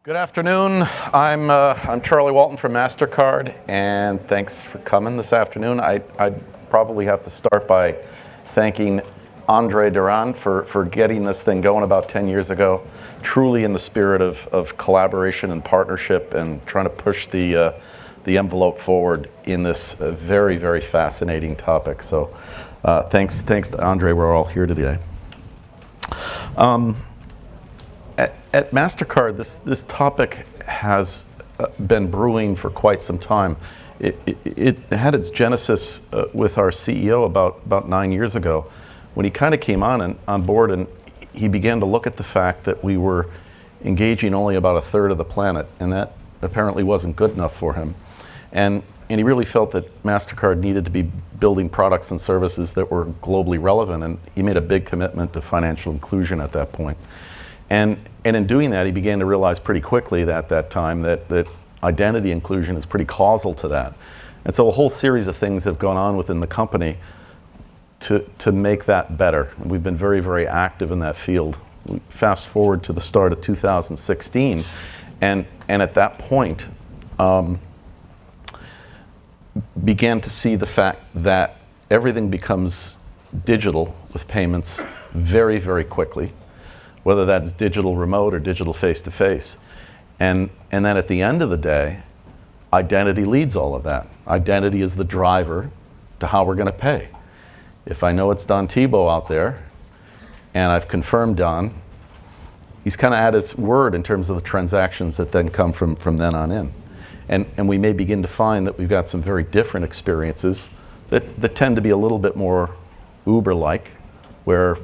Good afternoon. I'm Charlie Walton from MasterCard, and thanks for coming this afternoon. I'd probably have to start by thanking Andre Durand for getting this thing going about 10 years ago, truly in the spirit of collaboration and partnership and trying to push the envelope forward in this very, very fascinating topic. So thanks to Andre, we're all here today. At MasterCard, this topic has been brewing for quite some time. It had its genesis with our CEO about 9 years ago, when he kind of came on board and he began to look at the fact that we were engaging only about a third of the planet, and that apparently wasn't good enough for him. And he really felt that MasterCard needed to be building products and services that were globally relevant, and he made a big commitment to financial inclusion at that point. And in doing that, he began to realize pretty quickly at that time that identity inclusion is pretty causal to that. And so a whole series of things have gone on within the company to make that better. And we've been very, very active in that field. We fast forward to the start of 2016, and at that point, began to see the fact that everything becomes digital with payments very, very quickly, whether that's digital remote or digital face-to-face. And then at the end of the day, identity leads all of that. Identity is the driver to how we're going to pay. If I know it's Don Tebow out there, and I've confirmed Don, he's kind of at his word in terms of the transactions that then come from then on in. And we may begin to find that we've got some very different experiences that tend to be a little bit more Uber-like, where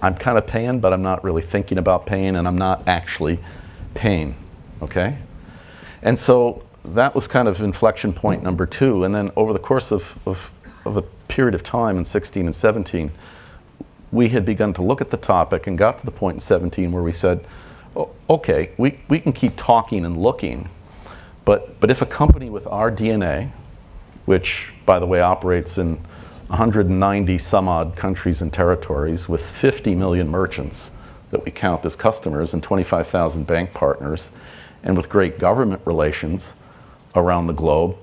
I'm kind of paying, but I'm not really thinking about paying, and I'm not actually paying, okay? And so that was kind of inflection point number 2. And then over the course of a period of time in 16 and 17, we had begun to look at the topic and got to the point in 17 where we said, okay, we can keep talking and looking, but if a company with our DNA, which, by the way, operates in 190 some odd countries and territories with 50 million merchants that we count as customers and 25,000 bank partners, and with great government relations around the globe,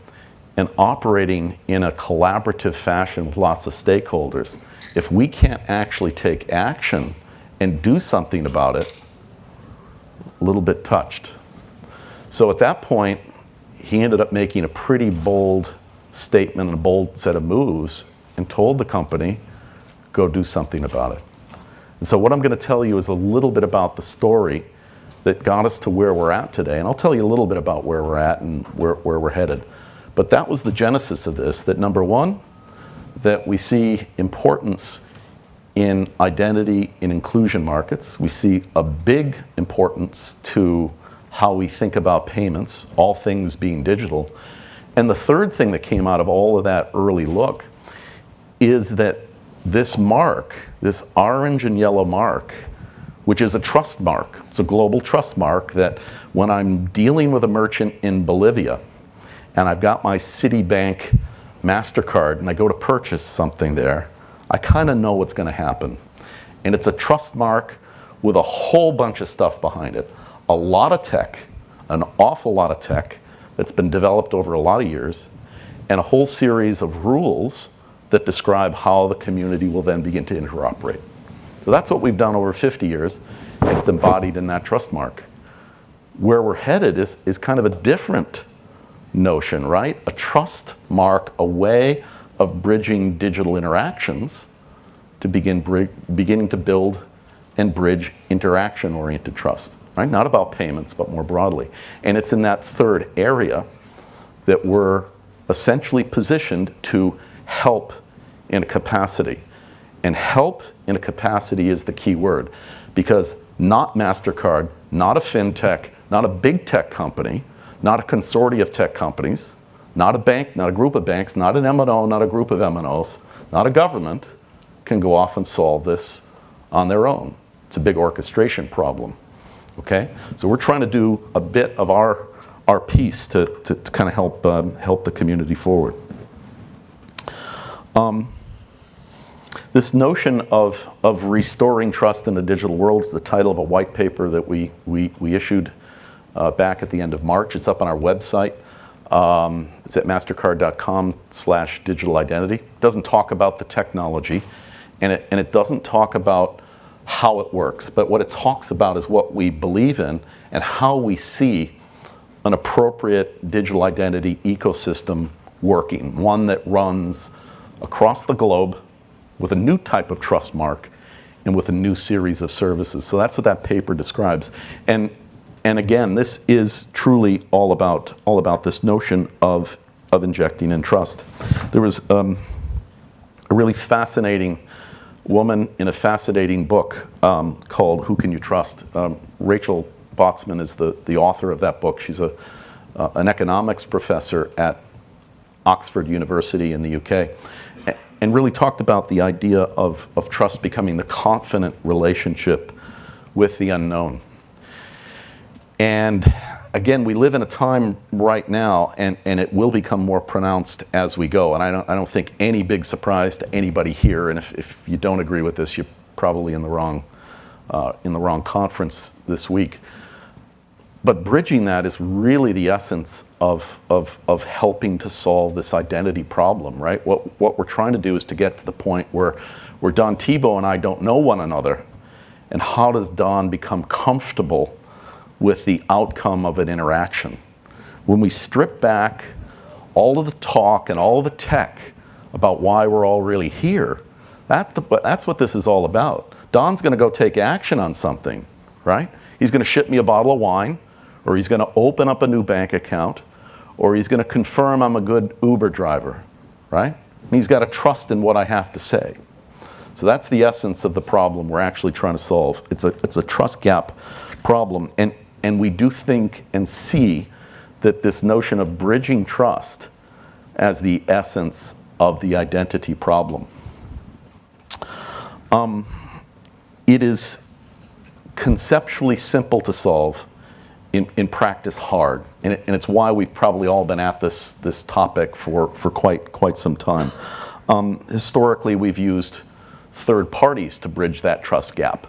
and operating in a collaborative fashion with lots of stakeholders, if we can't actually take action and do something about it, a little bit touched. So at that point, he ended up making a pretty bold statement and a bold set of moves and told the company, go do something about it. And so what I'm going to tell you is a little bit about the story that got us to where we're at today. And I'll tell you a little bit about where we're at and where we're headed. But that was the genesis of this, that number one, that we see importance in identity in inclusion markets. We see a big importance to how we think about payments, all things being digital. And the third thing that came out of all of that early look is that this mark, this orange and yellow mark, which is a trust mark, it's a global trust mark, that when I'm dealing with a merchant in Bolivia and I've got my Citibank MasterCard and I go to purchase something there, I kind of know what's going to happen. And it's a trust mark with a whole bunch of stuff behind it. A lot of tech, an awful lot of tech that's been developed over a lot of years, and a whole series of rules that describe how the community will then begin to interoperate. So that's what we've done over 50 years, and it's embodied in that trust mark. Where we're headed is kind of a different notion, right? A trust mark, a way of bridging digital interactions to beginning to build and bridge interaction-oriented trust, right? Not about payments, but more broadly. And it's in that third area that we're essentially positioned to help in a capacity. And help in a capacity is the key word, because not MasterCard, not a fintech, not a big tech company, not a consortium of tech companies, not a bank, not a group of banks, not an M&O, not a group of M&Os, not a government can go off and solve this on their own. It's a big orchestration problem, okay? So we're trying to do a bit of our piece to kind of help the community forward. This notion of restoring trust in the digital world is the title of a white paper that we issued back at the end of March. It's up on our website. It's at mastercard.com/digital identity. It doesn't talk about the technology, and it doesn't talk about how it works, but what it talks about is what we believe in and how we see an appropriate digital identity ecosystem working, one that runs across the globe with a new type of trust mark and with a new series of services. So that's what that paper describes. And again, this is truly all about this notion of injecting in trust. There was a really fascinating woman in a fascinating book called Who Can You Trust? Rachel Botsman is the author of that book. She's an economics professor at Oxford University in the UK, and really talked about the idea of trust becoming the confident relationship with the unknown. And again, we live in a time right now, and it will become more pronounced as we go. And I don't think any big surprise to anybody here. And if you don't agree with this, you're probably in the wrong conference this week. But bridging that is really the essence of helping to solve this identity problem, right? What we're trying to do is to get to the point where Don Thibault and I don't know one another, and how does Don become comfortable with the outcome of an interaction? When we strip back all of the talk and all of the tech about why we're all really here, that's what this is all about. Don's going to go take action on something, right? He's going to ship me a bottle of wine, or he's going to open up a new bank account, or he's going to confirm I'm a good Uber driver, right? And he's got to trust in what I have to say. So that's the essence of the problem we're actually trying to solve. It's a trust gap problem, and we do think and see that this notion of bridging trust as the essence of the identity problem. It is conceptually simple to solve, in practice hard, and it's why we've probably all been at this topic for quite some time. Historically, we've used third parties to bridge that trust gap.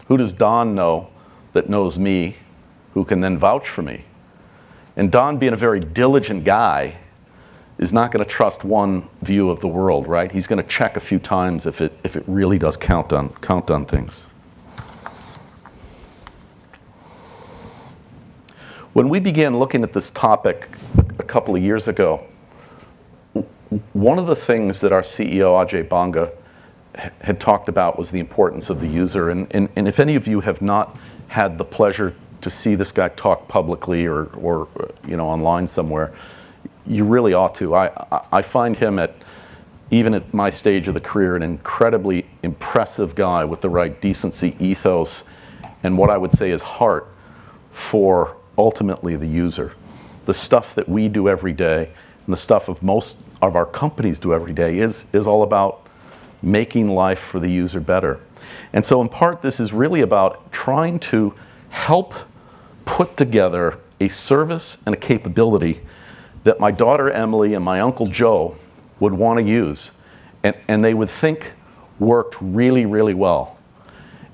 Who does Don know that knows me, who can then vouch for me? And Don, being a very diligent guy, is not going to trust one view of the world, right? He's going to check a few times if it really does count on things. When we began looking at this topic a couple of years ago, one of the things that our CEO, Ajay Banga, had talked about was the importance of the user. And if any of you have not had the pleasure to see this guy talk publicly or online somewhere, you really ought to. I find him, even at my stage of the career, an incredibly impressive guy with the right decency, ethos, and what I would say is heart for ultimately the user. The stuff that we do every day, and the stuff of most of our companies do every day, is all about making life for the user better. And so in part, this is really about trying to help put together a service and a capability that my daughter Emily and my Uncle Joe would want to use, and they would think worked really, really well.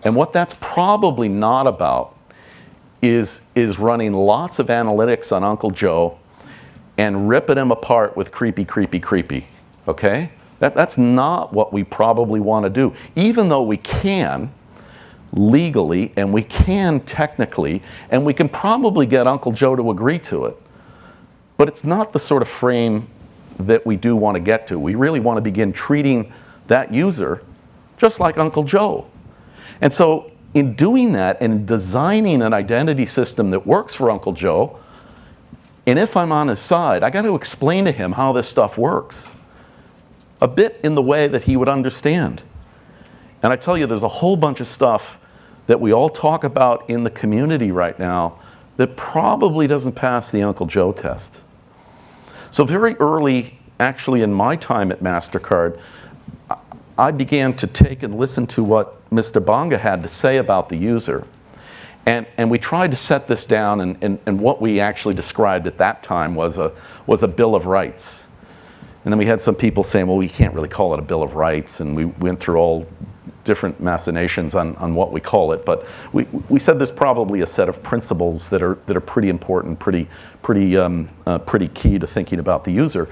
And what that's probably not about is running lots of analytics on Uncle Joe and ripping him apart with creepy, okay? That's not what we probably want to do, even though we can legally and we can technically, and we can probably get Uncle Joe to agree to it. But it's not the sort of frame that we do want to get to. We really want to begin treating that user just like Uncle Joe. And so in doing that and designing an identity system that works for Uncle Joe, and if I'm on his side, I got to explain to him how this stuff works, a bit in the way that he would understand. And I tell you, there's a whole bunch of stuff that we all talk about in the community right now that probably doesn't pass the Uncle Joe test. So very early, actually in my time at MasterCard, I began to take and listen to what Mr. Banga had to say about the user. And we tried to set this down, and what we actually described at that time was a Bill of Rights. And then we had some people saying, well, we can't really call it a Bill of Rights, and we went through all different machinations on what we call it, but we said there's probably a set of principles that are pretty important, pretty key to thinking about the user.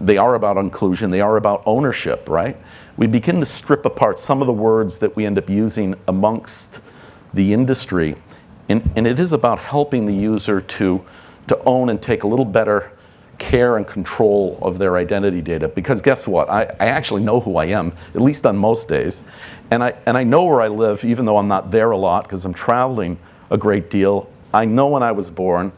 They are about inclusion. They are about ownership, right? We begin to strip apart some of the words that we end up using amongst the industry, and it is about helping the user to own and take a little better care and control of their identity data. Because guess what? I actually know who I am, at least on most days, and I know where I live, even though I'm not there a lot because I'm traveling a great deal. I know when I was born,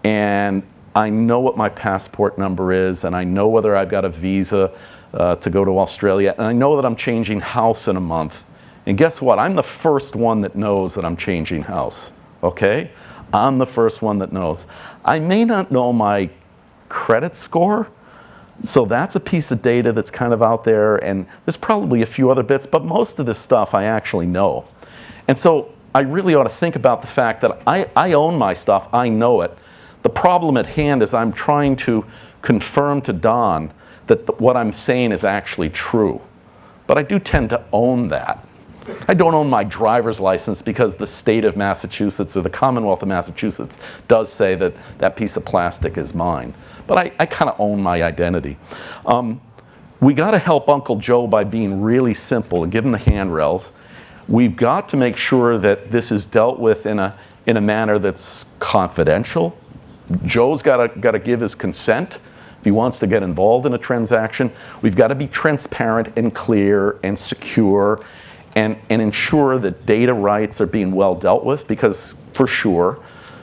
and I know what my passport number is, and I know whether I've got a visa to go to Australia, and I know that I'm changing house in a month. And guess what? I'm the first one that knows that I'm changing house, okay? I'm the first one that knows. I may not know my credit score, so that's a piece of data that's kind of out there, and there's probably a few other bits, but most of this stuff I actually know. And so I really ought to think about the fact that I own my stuff, I know it. The problem at hand is I'm trying to confirm to Don that what I'm saying is actually true. But I do tend to own that. I don't own my driver's license because the state of Massachusetts or the Commonwealth of Massachusetts does say that that piece of plastic is mine. But I kind of own my identity. We got to help Uncle Joe by being really simple and give him the handrails. We've got to make sure that this is dealt with in a manner that's confidential. Joe's got to give his consent if he wants to get involved in a transaction. We've got to be transparent and clear and secure and ensure that data rights are being well dealt with, because for sure,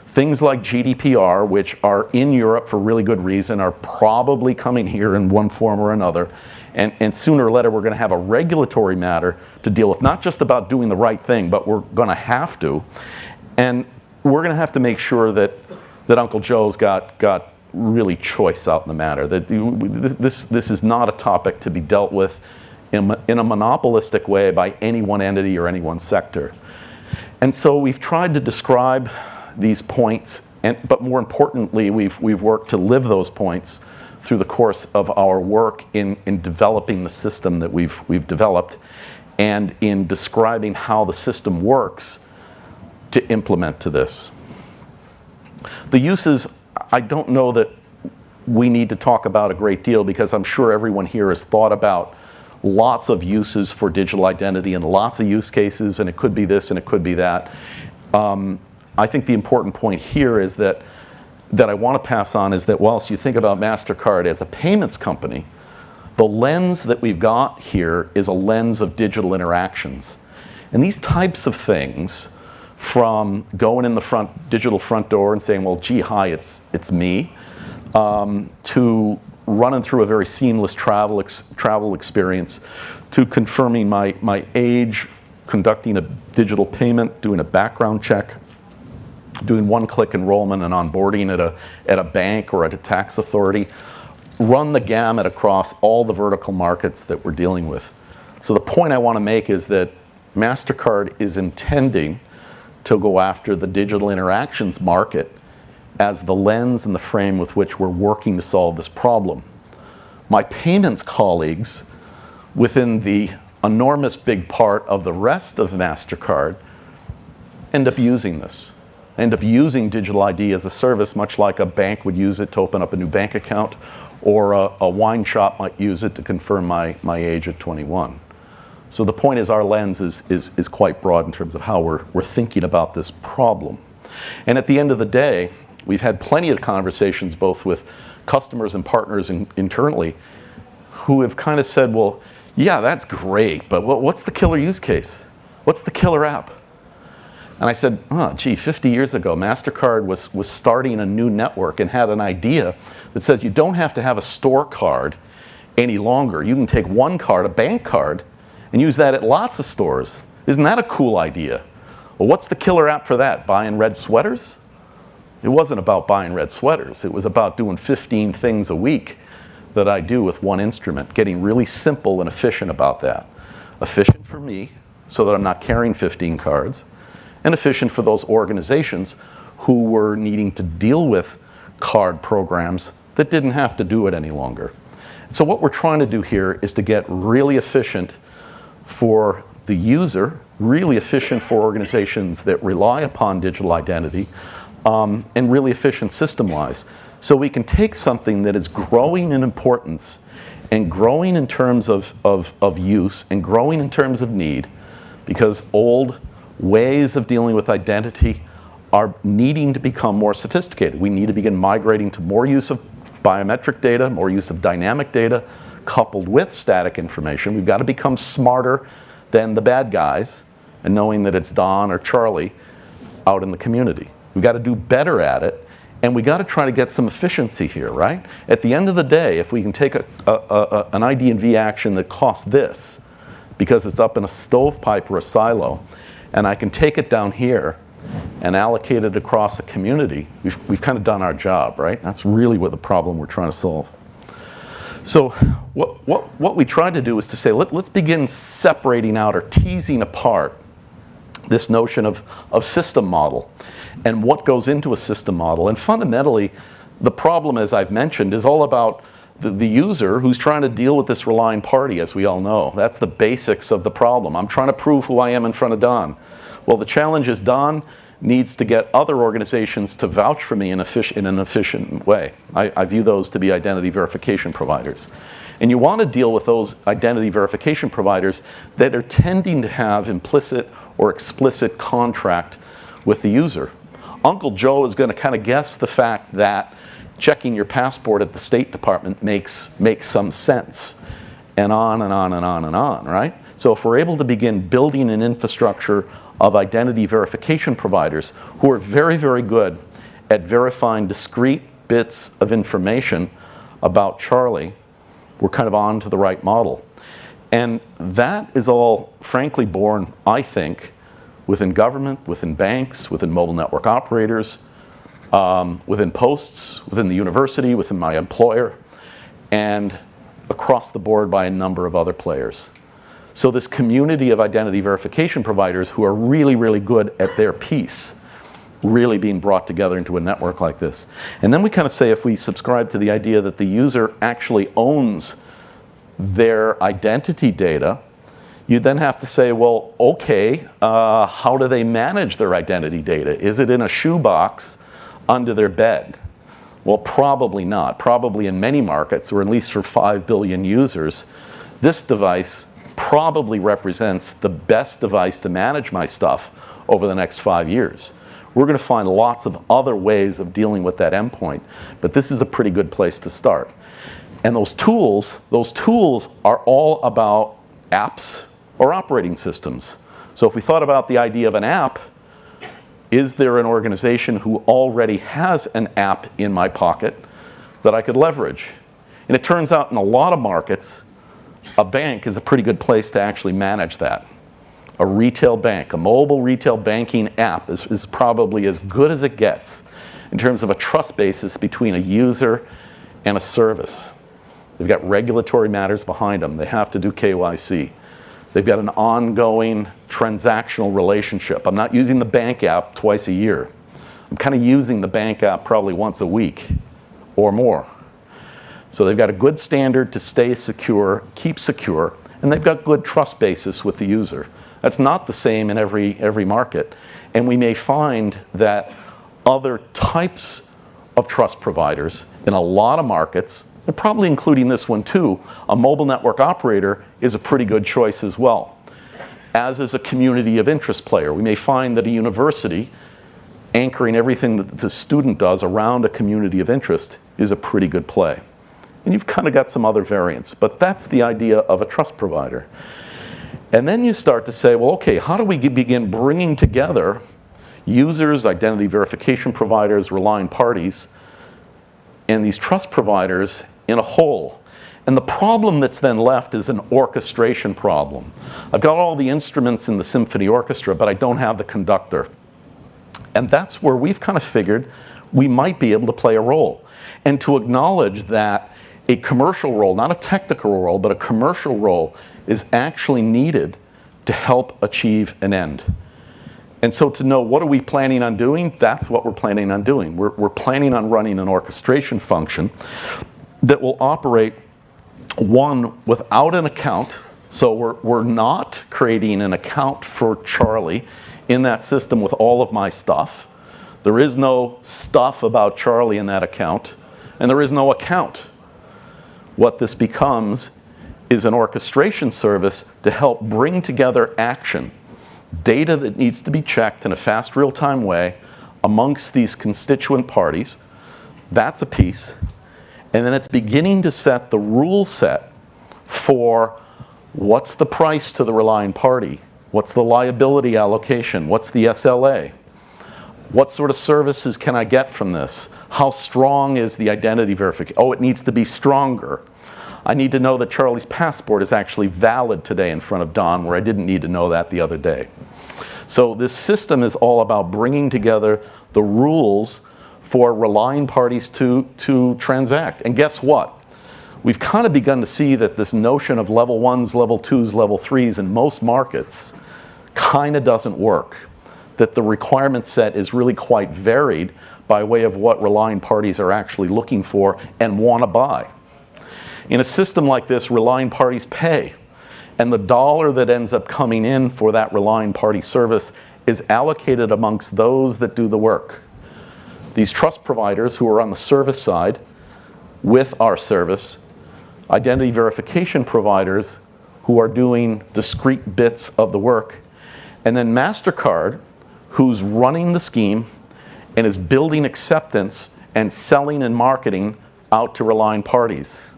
things like GDPR, which are in Europe for really good reason, are probably coming here in one form or another. And sooner or later, we're going to have a regulatory matter to deal with, not just about doing the right thing, but we're going to have to. And we're going to have to make sure that Uncle Joe's got really choice out in the matter. That this is not a topic to be dealt with in a monopolistic way by any one entity or any one sector. And so we've tried to describe these points, but more importantly, we've worked to live those points through the course of our work in developing the system that we've developed, and in describing how the system works to implement to this. The uses, I don't know that we need to talk about a great deal, because I'm sure everyone here has thought about lots of uses for digital identity and lots of use cases, and it could be this and it could be that. I think the important point here is that I want to pass on is that whilst you think about MasterCard as a payments company, the lens that we've got here is a lens of digital interactions. And these types of things, from going in the digital front door and saying, well, gee, hi, it's me, to running through a very seamless travel experience, to confirming my age, conducting a digital payment, doing a background check, doing one-click enrollment and onboarding at a bank or at a tax authority, run the gamut across all the vertical markets that we're dealing with. So the point I want to make is that MasterCard is intending to go after the digital interactions market as the lens and the frame with which we're working to solve this problem. My payments colleagues, within the enormous big part of the rest of MasterCard, end up using this, end up using digital ID as a service, much like a bank would use it to open up a new bank account, or a wine shop might use it to confirm my age at 21. So the point is, our lens is quite broad in terms of how we're thinking about this problem. And at the end of the day, we've had plenty of conversations both with customers and partners internally who have kind of said, well, yeah, that's great, but what's the killer use case? What's the killer app? And I said, oh, gee, 50 years ago, MasterCard was starting a new network and had an idea that says you don't have to have a store card any longer. You can take one card, a bank card, and use that at lots of stores. Isn't that a cool idea? Well, what's the killer app for that? Buying red sweaters? It wasn't about buying red sweaters. It was about doing 15 things a week that I do with one instrument, getting really simple and efficient about that. Efficient for me, so that I'm not carrying 15 cards, and efficient for those organizations who were needing to deal with card programs that didn't have to do it any longer. So what we're trying to do here is to get really efficient for the user, really efficient for organizations that rely upon digital identity, and really efficient system-wise. So we can take something that is growing in importance and growing in terms of use and growing in terms of need, because old ways of dealing with identity are needing to become more sophisticated. We need to begin migrating to more use of biometric data, more use of dynamic data, coupled with static information. We've got to become smarter than the bad guys and knowing that it's Don or Charlie out in the community. We've got to do better at it, and we got to try to get some efficiency here, right? At the end of the day, if we can take an ID&V action that costs this, because it's up in a stovepipe or a silo, and I can take it down here and allocate it across a community, we've kind of done our job, right? That's really what the problem we're trying to solve. So what we tried to do is to say, let's begin separating out or teasing apart this notion of system model and what goes into a system model. And fundamentally, the problem, as I've mentioned, is all about the user who's trying to deal with this relying party, as we all know. That's the basics of the problem. I'm trying to prove who I am in front of Don. Well, the challenge is Don needs to get other organizations to vouch for me in an efficient way. I view those to be identity verification providers. And you want to deal with those identity verification providers that are tending to have implicit or explicit contract with the user. Uncle Joe is going to kind of guess the fact that checking your passport at the State Department makes some sense, and on and on and on and on, right? So if we're able to begin building an infrastructure of identity verification providers who are very, very good at verifying discrete bits of information about Charlie, we're kind of on to the right model. And that is all, frankly, born, I think, within government, within banks, within mobile network operators, within posts, within the university, within my employer, and across the board by a number of other players. So this community of identity verification providers who are really, really good at their piece, really being brought together into a network like this. And then we kind of say, if we subscribe to the idea that the user actually owns their identity data, you then have to say, well, okay, how do they manage their identity data? Is it in a shoebox under their bed? Well, probably not. Probably in many markets, or at least for 5 billion users, this device probably represents the best device to manage my stuff over the next 5 years. We're going to find lots of other ways of dealing with that endpoint, but this is a pretty good place to start. And those tools are all about apps or operating systems. So if we thought about the idea of an app, is there an organization who already has an app in my pocket that I could leverage? And it turns out in a lot of markets, a bank is a pretty good place to actually manage that. A retail bank, a mobile retail banking app is probably as good as it gets in terms of a trust basis between a user and a service. They've got regulatory matters behind them. They have to do KYC. They've got an ongoing transactional relationship. I'm not using the bank app twice a year. I'm kind of using the bank app probably once a week or more. So they've got a good standard to stay secure, keep secure, and they've got good trust basis with the user. That's not the same in every market. And we may find that other types of trust providers in a lot of markets, and probably including this one too, a mobile network operator is a pretty good choice as well. As is a community of interest player. We may find that a university anchoring everything that the student does around a community of interest is a pretty good play. And you've kind of got some other variants, but that's the idea of a trust provider. And then you start to say, well, okay, how do we begin bringing together users, identity verification providers, relying parties, and these trust providers in a whole? And the problem that's then left is an orchestration problem. I've got all the instruments in the symphony orchestra, but I don't have the conductor. And that's where we've kind of figured we might be able to play a role. And to acknowledge that a commercial role, not a technical role, but a commercial role is actually needed to help achieve an end. And so to know what are we planning on doing, that's what we're planning on doing. We're planning on running an orchestration function that will operate, one, without an account, So we're not creating an account for Charlie in that system with all of my stuff. There is no stuff about Charlie in that account, and there is no account. What this becomes is an orchestration service to help bring together action, data that needs to be checked in a fast, real-time way amongst these constituent parties. That's a piece. And then it's beginning to set the rule set for what's the price to the relying party, what's the liability allocation, what's the SLA, what sort of services can I get from this, how strong is the identity verification, oh, it needs to be stronger. I need to know that Charlie's passport is actually valid today in front of Don, where I didn't need to know that the other day. So this system is all about bringing together the rules for relying parties to transact. And guess what? We've kind of begun to see that this notion of level 1s, level 2s, level 3s in most markets kind of doesn't work. That the requirement set is really quite varied by way of what relying parties are actually looking for and want to buy. In a system like this, relying parties pay, and the dollar that ends up coming in for that relying party service is allocated amongst those that do the work. These trust providers who are on the service side with our service, identity verification providers who are doing discrete bits of the work, and then MasterCard, who's running the scheme and is building acceptance and selling and marketing out to relying parties.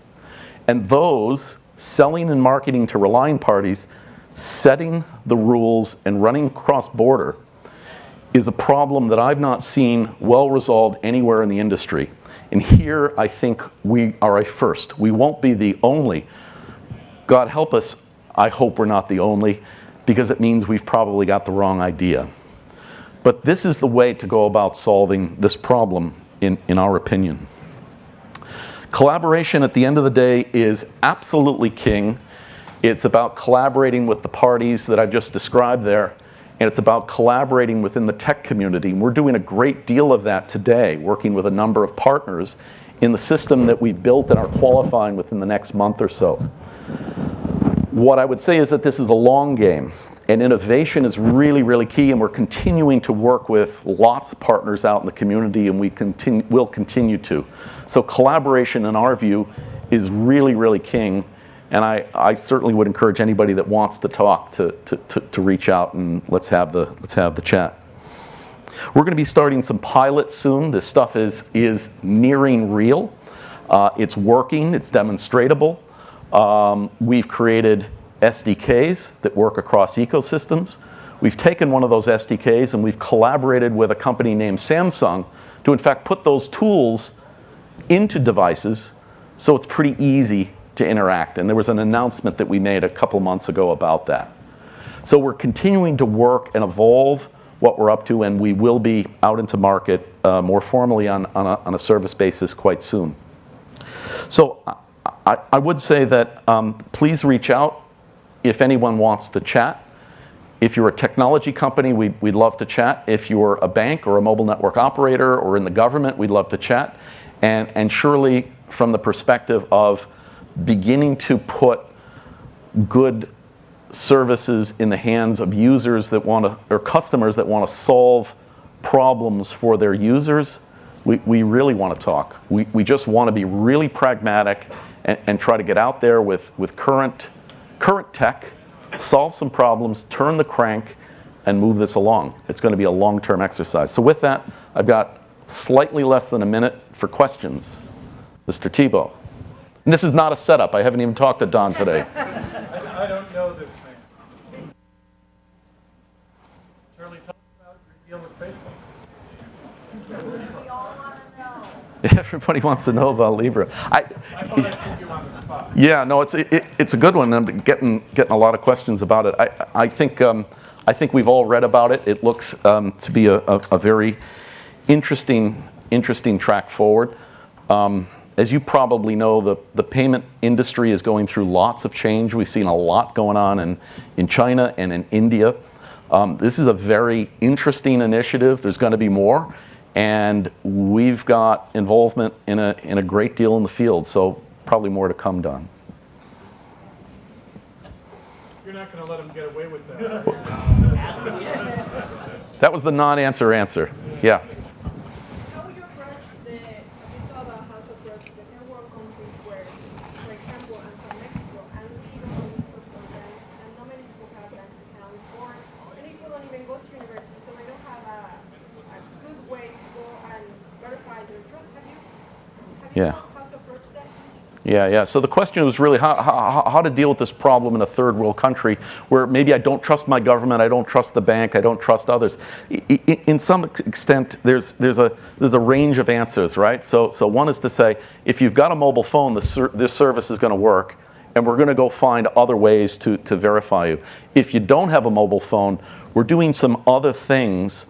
And those selling and marketing to relying parties, setting the rules and running cross-border is a problem that I've not seen well resolved anywhere in the industry. And here I think we are a first. We won't be the only. God help us, I hope we're not the only, because it means we've probably got the wrong idea. But this is the way to go about solving this problem, in our opinion. Collaboration at the end of the day is absolutely king. It's about collaborating with the parties that I just described there, and it's about collaborating within the tech community. And we're doing a great deal of that today, working with a number of partners in the system that we've built and are qualifying within the next month or so. What I would say is that this is a long game, and innovation is really, really key, and we're continuing to work with lots of partners out in the community, and will continue to. So collaboration, in our view, is really, really king, and I certainly would encourage anybody that wants to talk to reach out, and let's have the chat. We're going to be starting some pilots soon. This stuff is nearing real. It's working. It's demonstratable. We've created SDKs that work across ecosystems. We've taken one of those SDKs and we've collaborated with a company named Samsung to in fact put those tools into devices so it's pretty easy to interact. And there was an announcement that we made a couple months ago about that. So we're continuing to work and evolve what we're up to, and we will be out into market more formally on a service basis quite soon. So I would say that please reach out if anyone wants to chat. If you're a technology company, we'd love to chat. If you're a bank or a mobile network operator or in the government, we'd love to chat. And surely from the perspective of beginning to put good services in the hands of users that want to, or customers that want to solve problems for their users, we really want to talk. We just want to be really pragmatic and try to get out there with current tech, solve some problems, turn the crank, and move this along. It's going to be a long-term exercise. So with that, I've got slightly less than a minute for questions. Mr. Tebow. And this is not a setup. I haven't even talked to Don today. I don't know this thing. Charlie, tell us about your deal with Facebook. We all want to know. Everybody wants to know about Libra. I thought I'd put you on the spot. Yeah, no, it's a good one. I'm getting a lot of questions about it. I think we've all read about it. It looks to be a very interesting track forward. As you probably know, the payment industry is going through lots of change. We've seen a lot going on in China and in India. This is a very interesting initiative. There's going to be more. And we've got involvement in a great deal in the field. So probably more to come, Don. not going to let them get away with that. Ask them again. That was the non-answer answer. Yeah. How would you approach you thought about how to approach the third world countries where, for example, I'm from Mexico and we don't use personal banks and not many people have bank accounts or many people don't even go to university so they don't have a good way to go and verify their trust. Have you Yeah. thought how to approach that? Yeah. So the question was really how to deal with this problem in a third world country where maybe I don't trust my government, I don't trust the bank, I don't trust others. In some extent, there's a range of answers, right? So one is to say, if you've got a mobile phone, this service is going to work, and we're going to go find other ways to verify you. If you don't have a mobile phone, we're doing some other things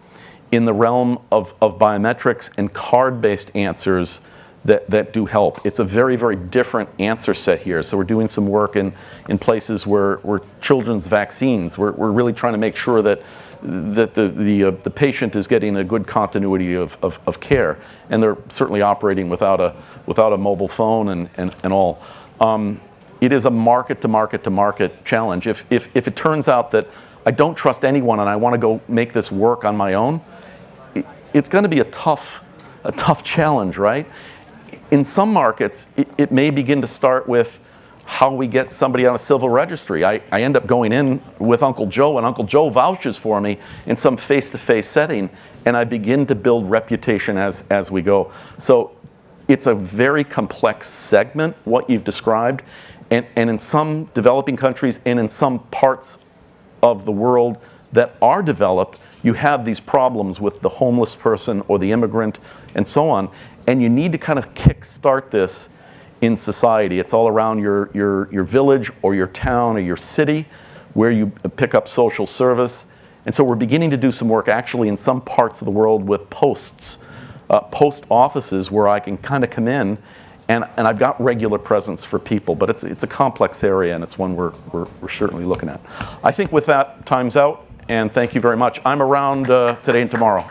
in the realm of biometrics and card-based answers that do help. It's a very, very different answer set here. So we're doing some work in places where children's vaccines, we're really trying to make sure that the patient is getting a good continuity of care. And they're certainly operating without a mobile phone and all. It is a market-to-market challenge. If it turns out that I don't trust anyone and I want to go make this work on my own, it's going to be a tough challenge, right? In some markets, it may begin to start with how we get somebody on a civil registry. I end up going in with Uncle Joe, and Uncle Joe vouches for me in some face-to-face setting, and I begin to build reputation as we go. So it's a very complex segment, what you've described, and in some developing countries and in some parts of the world that are developed, you have these problems with the homeless person or the immigrant and so on. And you need to kind of kick-start this in society. It's all around your village or your town or your city where you pick up social service. And so we're beginning to do some work actually in some parts of the world with post offices where I can kind of come in and I've got regular presence for people. But it's a complex area and it's one we're certainly looking at. I think with that, time's out. And thank you very much. I'm around today and tomorrow.